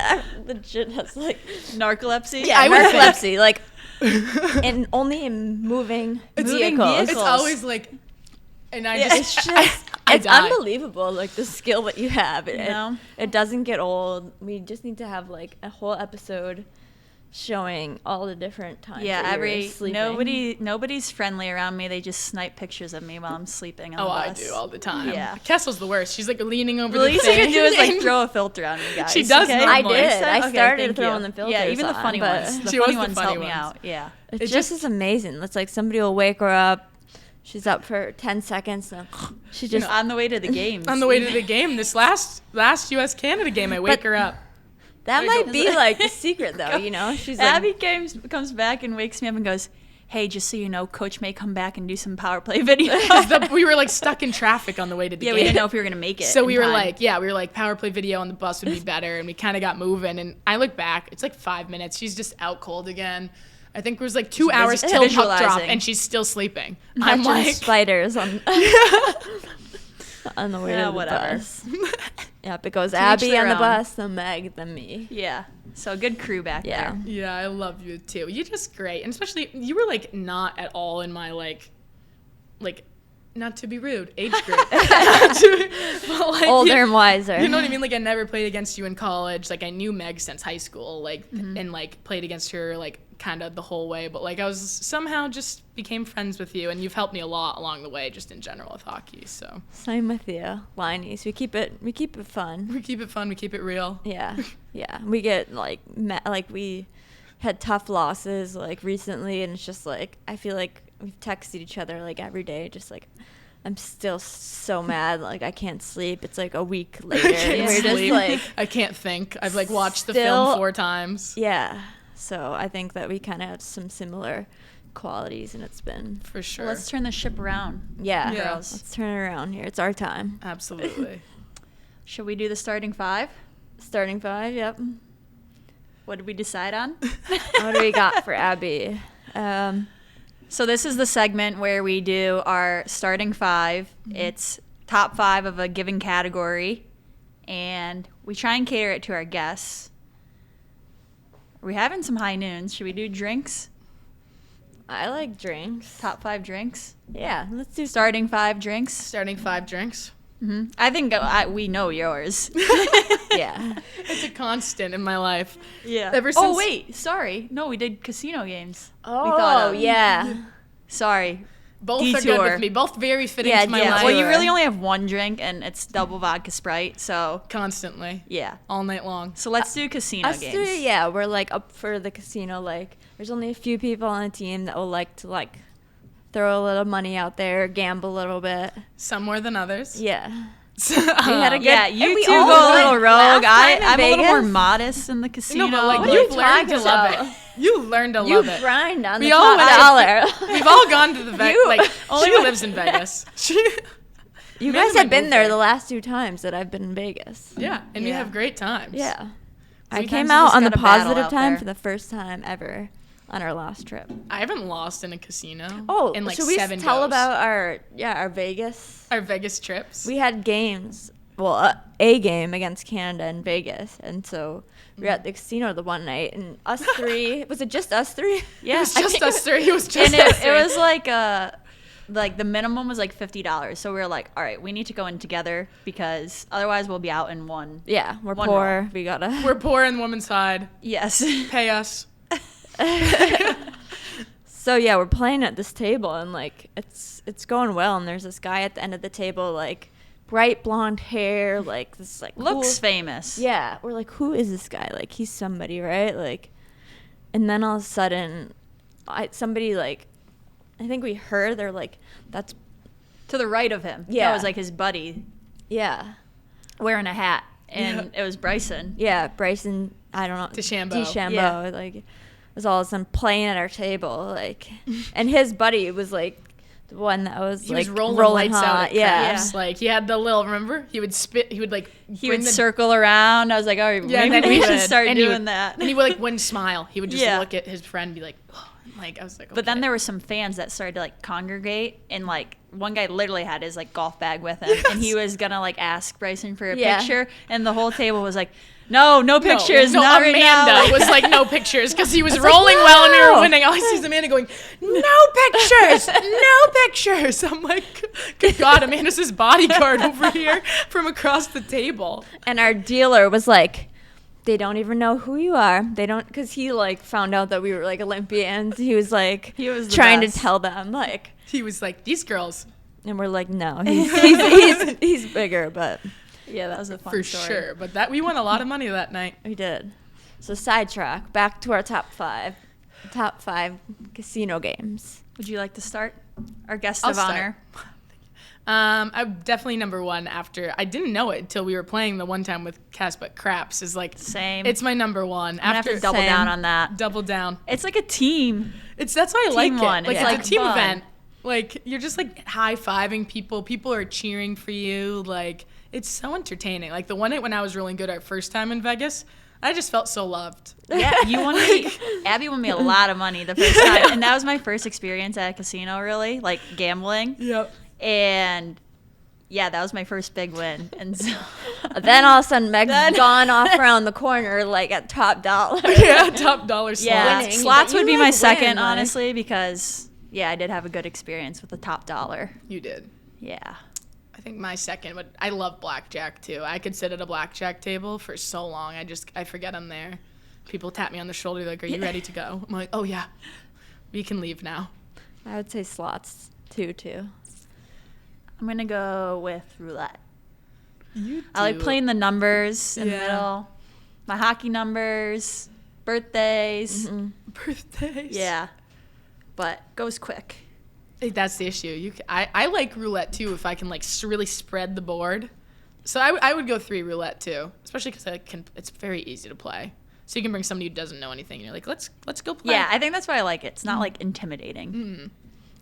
legit has like Narcolepsy. yeah, I would think- narcolepsy, like, and only in moving vehicles. It's always like, and I just, It's just, I it's die. unbelievable, like the skill that you have. It, know? it doesn't get old. We just need to have like a whole episode showing all the different times. Yeah, that you're sleeping. nobody's friendly around me. They just snipe pictures of me while I'm sleeping on the I bus. do all the time. Yeah. Kessel's the worst. She's like leaning over The the least you thing. can do is like throw a filter on me, guys. She does okay? I normally. did. I Okay, started thank throwing you. the filters Yeah, even the on, funny but ones. The She was funny the ones funny help me ones. out. Yeah. It It just just- is amazing. It's like somebody will wake her up. She's up for 10 seconds. And she just On the way to the games. On the way to the game, this last U.S.-Canada game, I wake her up. that I might go- be like the secret, though. You know, she's like, Abby comes back and wakes me up and goes, "Hey, just so you know, Coach may come back and do some power play videos." We were like stuck in traffic on the way to the Yeah, game. we didn't know if we were gonna make it. So in we were time. like, power play video on the bus would be better, and we kind of got moving. And I look back, it's like 5 minutes. She's just out cold again. I think it was like 2 hours till puck drop, visualizing. and she's still sleeping. I'm catching like, spiders on on the way to the whatever. bus. Yep, it goes each Abby their on the own. bus, then Meg, then me. Yeah. So good crew back Yeah. there. yeah, I love you too. You're just great, and especially you were like not at all in my like, not to be rude, age group. But, like, Older and wiser. You know what I mean? Like, I never played against you in college. Like, I knew Meg since high school, like, and, like, played against her, like, kind of the whole way. But, like, I was somehow just became friends with you, and you've helped me a lot along the way, just in general with hockey. So Same with you, Liney's. We keep it fun. we keep it fun. We keep it real. Yeah, yeah. We get like we had tough losses like recently, and it's just like I feel like we've texted each other like every day, just like I'm still so mad, like I can't sleep. It's like a week later, and we're just Sleep. like I can't think. I've, like, watched the Still- film 4 times. yeah. So I think that we kind of have some similar qualities, and it's been For sure. Well, let's turn the ship around. yeah. Yeah. Let's turn it around here. It's our time. Absolutely. Should we do the starting 5? Starting 5. Yep. What did we decide on? What do we got for Abby? So this is the segment where we do our starting 5. It's top 5 of a given category, and we try and cater it to our guests. Are we having some high noons? Should we do drinks? I like drinks. Top 5 drinks? Yeah, let's do Starting 5 drinks? Starting 5 drinks. I think we know yours. Yeah. It's a constant in my life. Yeah. Ever Oh, since- wait. Sorry. No, we did casino games. Oh, yeah. Sorry. Both are good Detour. with me. Both very fitting Yeah, to my yeah. life. Well, you Sure. really only have one drink, and it's double vodka Sprite, so Constantly. yeah. All night long. So let's do casino Us games. three, yeah, we're like up for the casino. Like, there's only a few people on the team that will like to like throw a little money out there, gamble a little bit. Some more than others. Yeah. we had a good- Yeah, and you we two all go a went little rogue. last time in I'm a little more Vegas. modest in the casino. No, but like What are you've you learned to talking love about? it. You learned to You love it. grind on We the all top went dollar. We've all gone to the Vegas. You- Like only she when- lives in Vegas. You Maybe guys my have been move there there. the last 2 times that I've been in Vegas. Yeah, and we Yeah. have great times. Yeah. I Sometimes came you out just on the gotta battle positive out time there. for the first time ever on our last trip. I haven't lost in a casino. Oh, in like should we 7 tell goes. about our Vegas? Our Vegas trips. We had games a game against Canada in Vegas, and so we were at the casino the one night, and us three, was it just us three? Yeah, it was just us three. It was just And us three. it was like the minimum was like $50. So we were like, all right, we need to go in together because otherwise we'll be out in one. Yeah, we're One poor. roll. We gotta. We're poor in the women's side. Yes. Pay us. So yeah, we're playing at this table, and like it's going well, and there's this guy at the end of the table, like bright blonde hair, like this like Looks cool. famous. Yeah, we're like, who is this guy? Like, he's somebody, right? Like, and then all of a sudden, somebody like, I think we heard, they're like, that's, To the right of him. Yeah. That was like his buddy yeah, wearing a hat. And it was Bryson. yeah, Bryson, I don't know, DeChambeau. Yeah. Like, was all of a sudden playing at our table, like, and his buddy was like the one that was He like was rolling lights hot. out at Yeah. craps. Like, he had the little, remember? He would spit, he would like, He would circle around. I was like, oh, Yeah, and maybe then we he should would- start and he doing would- that. And he would like wouldn't smile. He would just Yeah. look at his friend and be like, oh. Like, I was like, okay. But then there were some fans that started to like congregate, and like one guy literally had his like golf bag with him, and he was gonna like ask Bryson for a Yeah. picture, and the whole table was like, no pictures, no, not Amanda right now. was like, no pictures, because he was rolling well and we were no. winning. All I see is Amanda going, no pictures, no pictures. I'm like, good God, Amanda's his bodyguard over here from across the table. And our dealer was like, they don't even know who you are. They don't, because he like found out that we were like Olympians. He was like, He was the trying best. to tell them like, He was like, these girls, and we're like, no, he's bigger, but Yeah, that was a fun for story. sure. But that we won a lot of money that night. we did. So sidetrack, back to our top five casino games. Would you like to start? Our guest I'll of start. honor. I'm definitely number one after, I didn't know it until we were playing the one time with Kess, but craps is like, Same. it's my number one. I'm gonna have After to double Same. down on that. double down. It's like a team. That's why I like Team it. one. Like, It's it's like a team fun. event. Like, you're just like high-fiving people. People are cheering for you. Like, it's so entertaining. Like, the one night when I was really good our first time in Vegas, I just felt so loved. Yeah, you won me. Abby won me a lot of money the first time, and that was my first experience at a casino. Really, like gambling. Yep. And yeah, that was my first big win. And so Then all of a sudden, Meg's gone off around the corner like at top dollar. Yeah, top dollar slots. yeah, winning, slots but would you be my like second, win, like- honestly, because yeah, I did have a good experience with the top dollar. You did. Yeah. I think my second, but I love blackjack too. I could sit at a blackjack table for so long. I forget I'm there. People tap me on the shoulder like, "Are you ready to go?" I'm like, "Oh yeah, we can leave now." I would say slots too. I'm gonna go with roulette. You I like playing the numbers in the Yeah. middle. My hockey numbers, birthdays. birthdays. Yeah. But goes quick. That's the issue. I like roulette too if I can like really spread the board. So I would go 3 roulette too, especially because it's very easy to play. So you can bring somebody who doesn't know anything and you're like, let's go play. Yeah, I think that's why I like it. It's not like intimidating.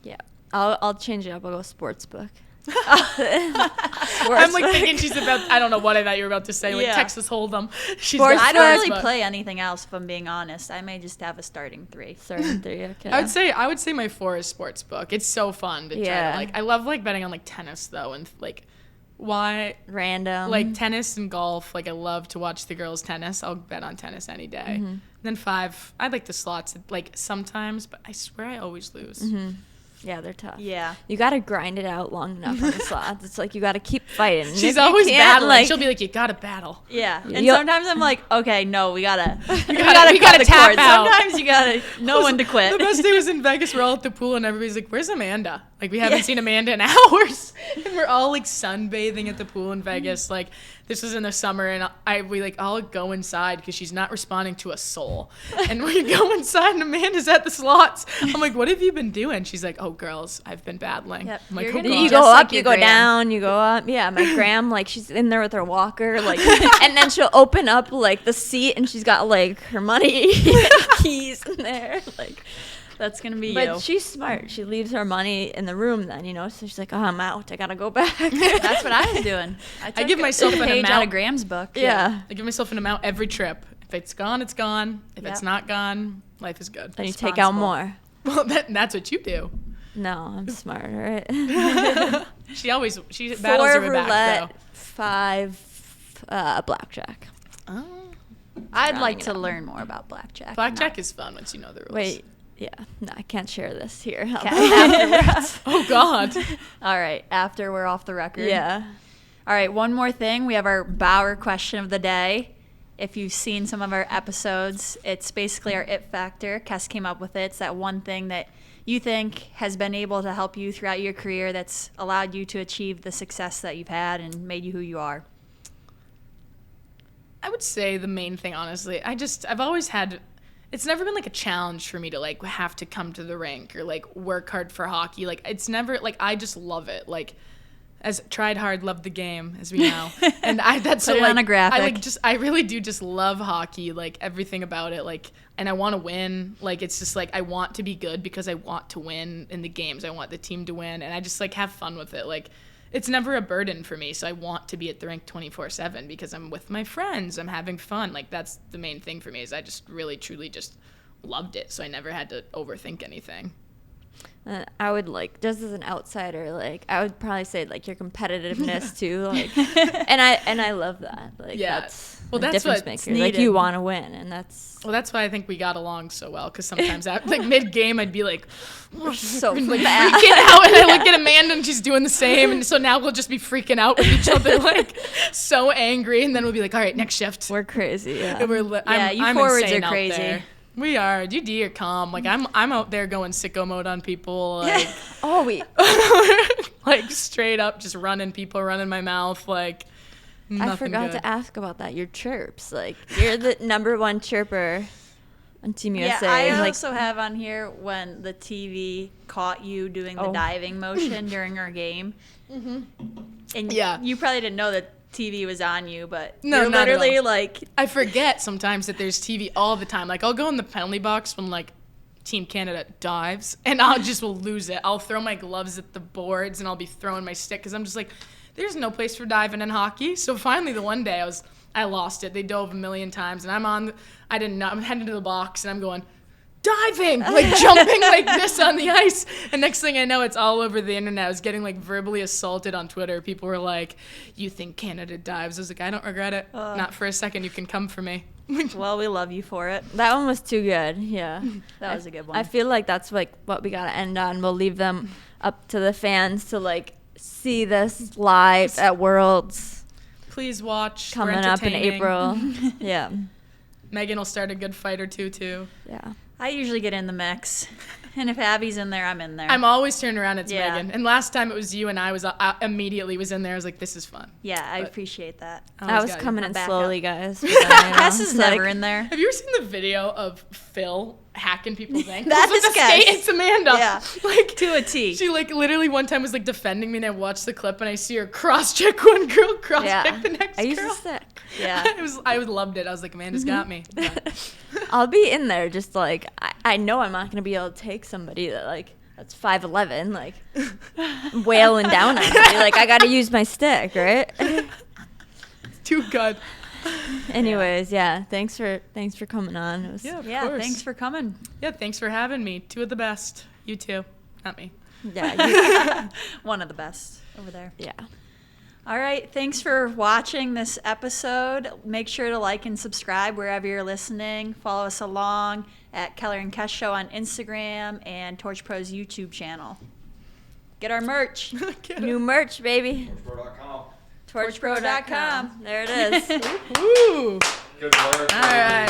Yeah, I'll change it up. I'll go sports book. I'm like thinking she's about, I don't know what I thought you were about to say, like Yeah. Texas Hold'em. She's Sports got I don't sports really book. play anything else, if I'm being honest. I may just have a starting 3. Certain 3. Okay. I would say my 4 is sports book. It's so fun to try Yeah. to like. I love like betting on like tennis though, and like why Random. like tennis and golf. Like I love to watch the girls tennis. I'll bet on tennis any day. Then 5, I like the slots like sometimes, but I swear I always lose. yeah, they're tough. Yeah. You gotta grind it out long enough on the slots. It's like you gotta keep fighting. And if She's you always can't, battling. Like, She'll be like, "You gotta battle." Yeah. And You'll- sometimes I'm like, okay, no, we gotta we gotta cut the tap cord. out. Sometimes you gotta know when to quit. The best day was in Vegas. We're all at the pool and everybody's like, "Where's Amanda?" Like we haven't seen Amanda in hours, and we're all like sunbathing at the pool in Vegas. Like this was in the summer, and we like all go inside because she's not responding to a soul. And we go inside, and Amanda's at the slots. I'm like, "What have you been doing?" She's like, "Oh, girls, I've been battling." Yep. I'm like, You're "Oh, gonna God." be you just go like up, your you go gram. down, you go up. Yeah, my gram, like she's in there with her walker, like, and then she'll open up like the seat, and she's got like her money keys in there, like. That's gonna be But you. she's smart. She leaves her money in the room then, so she's like, "Oh, I'm out. I gotta go back." That's what I was doing. I give myself an page out amount. of Graham's book. Yeah. I give myself an amount every trip. If it's gone, it's gone. If it's Yep. not gone, life is good. Then you take out Responsible. more. Well, that's what you do. No, I'm smart, right? She battles 4 her roulette, back, 5 blackjack. though. Oh. I'd like Rounding it to up. learn more about blackjack. Blackjack is fun once you know the rules. Wait, yeah. No, I can't share this here. Afterwards. Oh, God. All right, after we're off the record. Yeah. All right, one more thing. We have our Bauer question of the day. If you've seen some of our episodes, it's basically our it factor. Kess came up with it. It's that one thing that you think has been able to help you throughout your career that's allowed you to achieve the success that you've had and made you who you are. I would say the main thing, honestly, I've always had, it's never been like a challenge for me to like have to come to the rink or like work hard for hockey. Like it's never, like I just love it. Like as tried hard, loved the game, as we know. And that's Put it like, on a graphic. I really do just love hockey, like everything about it. Like, and I want to win. Like, it's just like, I want to be good because I want to win in the games. I want the team to win. And I just like have fun with it. Like, it's never a burden for me. So I want to be at the rink 24/7 because I'm with my friends. I'm having fun. Like, that's the main thing for me is I just really, truly just loved it. So I never had to overthink anything. I would like, just as an outsider, like I would probably say like your competitiveness too, like, and I love that. Like Yeah. that's Well, a that's difference what's maker. Like needed. you want to win, and that's Well, that's why I think we got along so well. Because sometimes, like mid-game, I'd be like, so and, like fast. freaking out, and I look at Amanda, and she's doing the same, and so now we'll just be freaking out with each other, like so angry, and then we'll be like, all right, next shift. We're crazy. Yeah. And you I'm forwards insane are out crazy. there. We are. You D are calm. Like I'm out there going sicko mode on people. Like, Oh wait, like straight up, just running people, running my mouth. Like nothing I forgot good. to ask about that. Your chirps, like you're the #1 chirper on Team Yeah, USA. I like, also have on here when the TV caught you doing the Oh. diving motion during our game. And Yeah. you probably didn't know that TV was on you, but No, you're not at literally all. like, I forget sometimes that there's TV all the time. Like I'll go in the penalty box when like Team Canada dives, and will lose it. I'll throw my gloves at the boards, and I'll be throwing my stick because I'm just like, there's no place for diving in hockey. So finally, the one day I lost it. They dove a million times, and I didn't know. I'm heading to the box, and I'm going diving, like jumping like this on the ice. And next thing I know, it's all over the internet. I was getting like verbally assaulted on Twitter. People were like, "You think Canada dives?" I was like, "I don't regret it. Not for a second. You can come for me." well, we love you for it. that one was too good. Yeah, That was a good one. I feel like that's like what we gotta end on. We'll leave them up to the fans to like see this live at Worlds Please watch. We're coming up in entertaining. April. Yeah, Megan will start a good fight or two too. yeah. I usually get in the mix. And if Abby's in there, I'm in there. I'm always turning around. It's Yeah. Megan. And last time it was you, and I immediately was in there. I was like, "This is fun." yeah, I But- appreciate that. I always was got coming you. in back slowly, up. guys. but then, you know, Kess is it's like- never in there. Have you ever seen the video of Phil hacking people's ankles? That with is the skate? Kess. It's Amanda. Yeah. Like To a T. She like literally one time was like defending me, and I watched the clip, and I see her cross check one girl, cross Yeah, check the next I used girl. to stick. Yeah. I loved it. I was like, Amanda's got me. I'll be in there just like I know I'm not gonna be able to take somebody that's 5'11", like wailing down on me. Like I gotta use my stick, right? Too good. Anyways, yeah. Thanks for coming on. It was, Yeah, of Yeah, course. thanks for coming. Yeah, thanks for having me. Two of the best. You too, not me. yeah, One of the best over there. yeah. All right, thanks for watching this episode. Make sure to like and subscribe wherever you're listening. Follow us along at Keller and Kess Show on Instagram and TorchPro's YouTube channel. Get our merch. New merch, baby. TorchPro.com. TorchPro.com. There it is. Woo! Good work. All right.